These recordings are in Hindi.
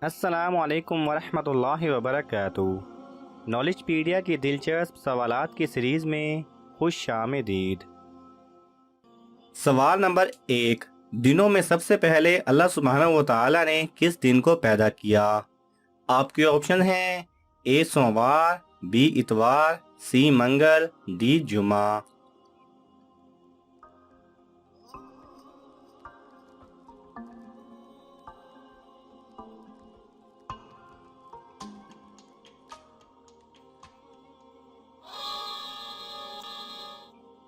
अस्सलामुअलैकुम वरहमतुल्लाहि वबरकातुहू। नॉलेजपीडिया की दिलचस्प सवालात की सीरीज़ में खुश आमदीद। सवाल नंबर 1। दिनों में सबसे पहले अल्लाह सुब्हानहू व तआला ने किस दिन को पैदा किया? आपके ऑप्शन हैं ए सोमवार, बी इतवार, सी मंगल, डी जुमा।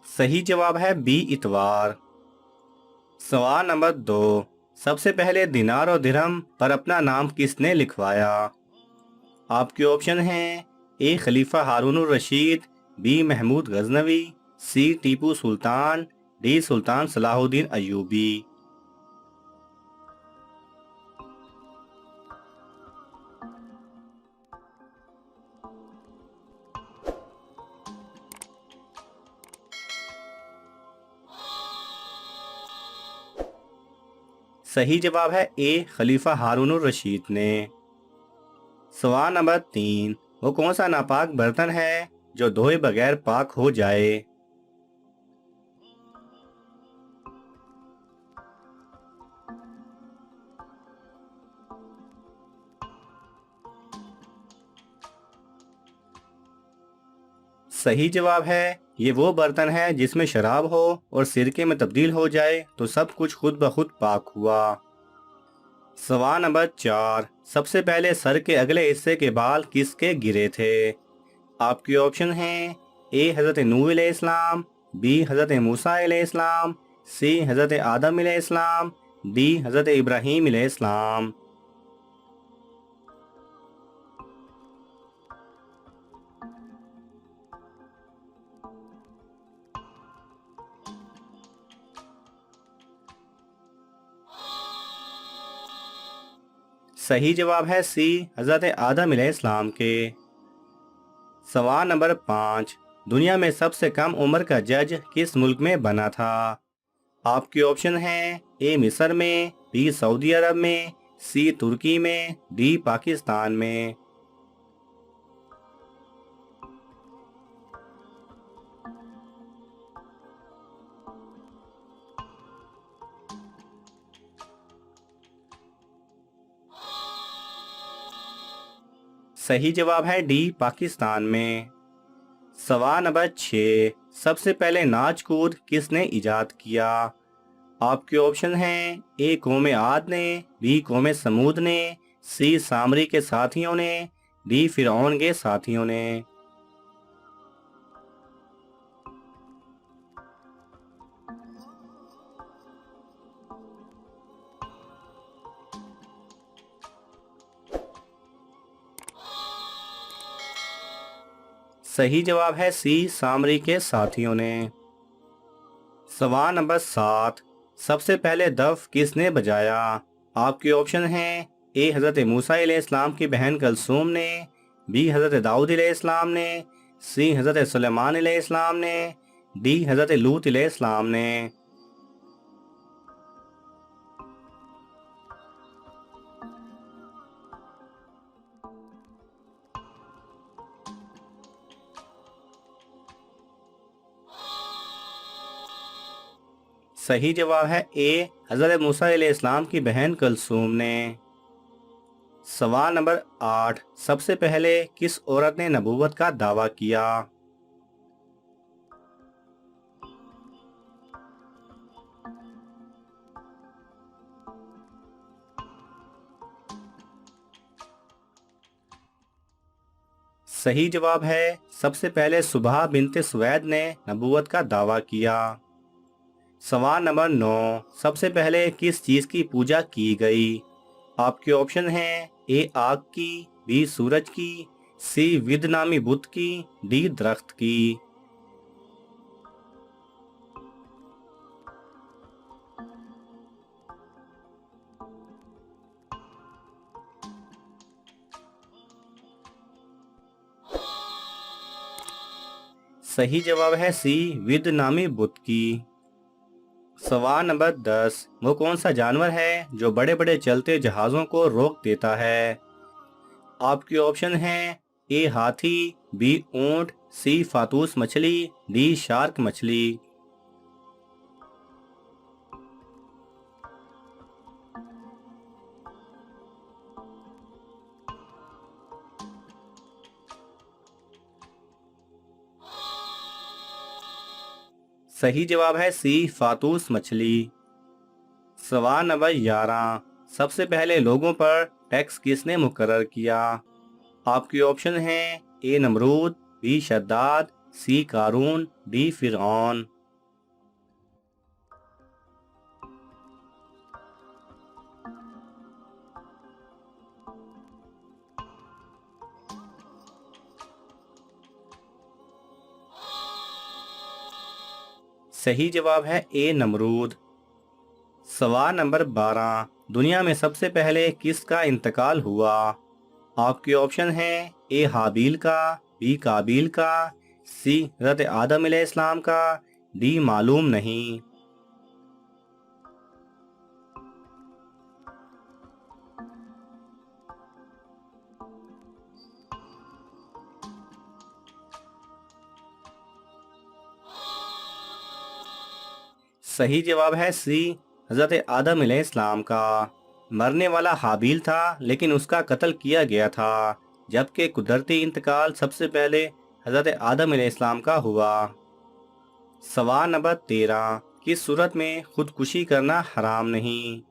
सही जवाब है बी इतवार। सवाल नंबर 2। सबसे पहले दिनार और दिरहम पर अपना नाम किसने लिखवाया? आपके ऑप्शन हैं ए खलीफा हारून रशीद, बी महमूद गजनवी, सी टीपू सुल्तान, डी सुल्तान सलाहुद्दीन अयूबी। सही जवाब है ए खलीफा हारून रशीद ने। सवाल नंबर 3। वो कौन सा नापाक बर्तन है जो धोए बगैर पाक हो जाए? सही जवाब है ये वो बर्तन है जिसमें शराब हो और सिरके में तब्दील हो जाए तो सब कुछ खुद ब खुद पाक हुआ। सवाल नंबर 4। सबसे पहले सर के अगले हिस्से के बाल किसके गिरे थे? आपके ऑप्शन हैं ए हज़रत नूह अलैहिस्सलाम, बी हज़रत मूसा अलैहिस्सलाम, सी हज़रत आदम अलैहिस्सलाम, डी हज़रत इब्राहीम अलैहिस्सलाम। सही जवाब है सी हज़रत आदम अलैहिस्सलाम के। सवाल नंबर 5। दुनिया में सबसे कम उम्र का जज किस मुल्क में बना था? आपके ऑप्शन हैं ए मिस्र में, बी सऊदी अरब में, सी तुर्की में, डी पाकिस्तान में। सही जवाब है डी पाकिस्तान में। सवाल नंबर 6। सबसे पहले नाच कूद किसने इजाद किया? आपके ऑप्शन हैं ए कौम आद ने, बी कौम समूद ने, सी सामरी के साथियों ने, डी फिरौन के साथियों ने। सही जवाब है सी सामरी के साथियों ने। सवाल नंबर 7। सबसे पहले दफ किसने बजाया? आपके ऑप्शन हैं ए हज़रत मूसा अलैहिस्सलाम की बहन कलसूम ने, बी हज़रत दाऊद अलैहिस्सलाम ने, सी हज़रत सुलेमान अलैहिस्सलाम ने, डी हज़रत लूत अलैहिस्सलाम ने। सही जवाब है ए हज़रत मूसा अलैहिस्सलाम की बहन कलसूम ने। सवाल नंबर 8। सबसे पहले किस औरत ने नबूवत का दावा किया? सही जवाब है सबसे पहले सुबह बिनते सुवैद ने नबूवत का दावा किया। सवाल नंबर 9। सबसे पहले किस चीज की पूजा की गई? आपके ऑप्शन हैं ए आग की, बी सूरज की, सी विद नामी बुत की, डी दरख्त की। सही जवाब है सी विद नामी बुत की। सवाल नंबर 10, वो कौन सा जानवर है जो बड़े बड़े चलते जहाजों को रोक देता है? आपके ऑप्शन हैं ए हाथी, बी ऊंट, सी फातूस मछली, डी शार्क मछली। सही जवाब है सी फातूस मछली। सवाल नंबर 11, सबसे पहले लोगों पर टैक्स किसने मुकर्रर किया? आपके ऑप्शन हैं ए नमरूद, बी शद्दाद, सी कारून, डी फिरऔन। सही जवाब है ए नमरूद। सवाल नंबर 12, दुनिया में सबसे पहले किसका इंतकाल हुआ? आपके ऑप्शन हैं ए हाबील का, बी काबिल का, सी हज़रत आदम अलैहिस्सलाम का, डी मालूम नहीं। सही जवाब है सी हज़रत आदम अलैहिस्सलाम का। मरने वाला हाबील था लेकिन उसका कत्ल किया गया था, जबकि कुदरती इंतकाल सबसे पहले हज़रत आदम अलैहिस्सलाम का हुआ। सवाल नंबर 13, किस सूरत में खुदकुशी करना हराम नहीं?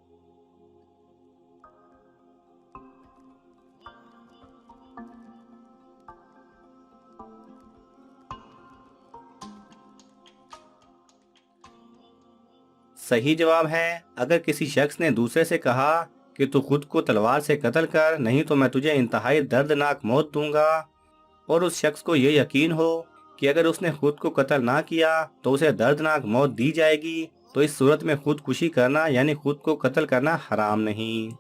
सही जवाब है अगर किसी शख्स ने दूसरे से कहा कि तू खुद को तलवार से कत्ल कर, नहीं तो मैं तुझे इंतहाई दर्दनाक मौत दूंगा, और उस शख्स को ये यकीन हो कि अगर उसने खुद को कत्ल ना किया तो उसे दर्दनाक मौत दी जाएगी, तो इस सूरत में खुदकुशी करना यानी खुद को कत्ल करना हराम नहीं।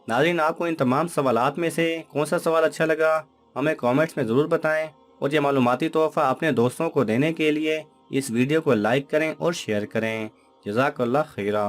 नाज़रीन, आपको इन तमाम सवालात में से कौन सा सवाल अच्छा लगा हमें कमेंट्स में ज़रूर बताएं, और ये मालूमाती तोहफ़ा अपने दोस्तों को देने के लिए इस वीडियो को लाइक करें और शेयर करें। जज़ाकल्लाह खैरा।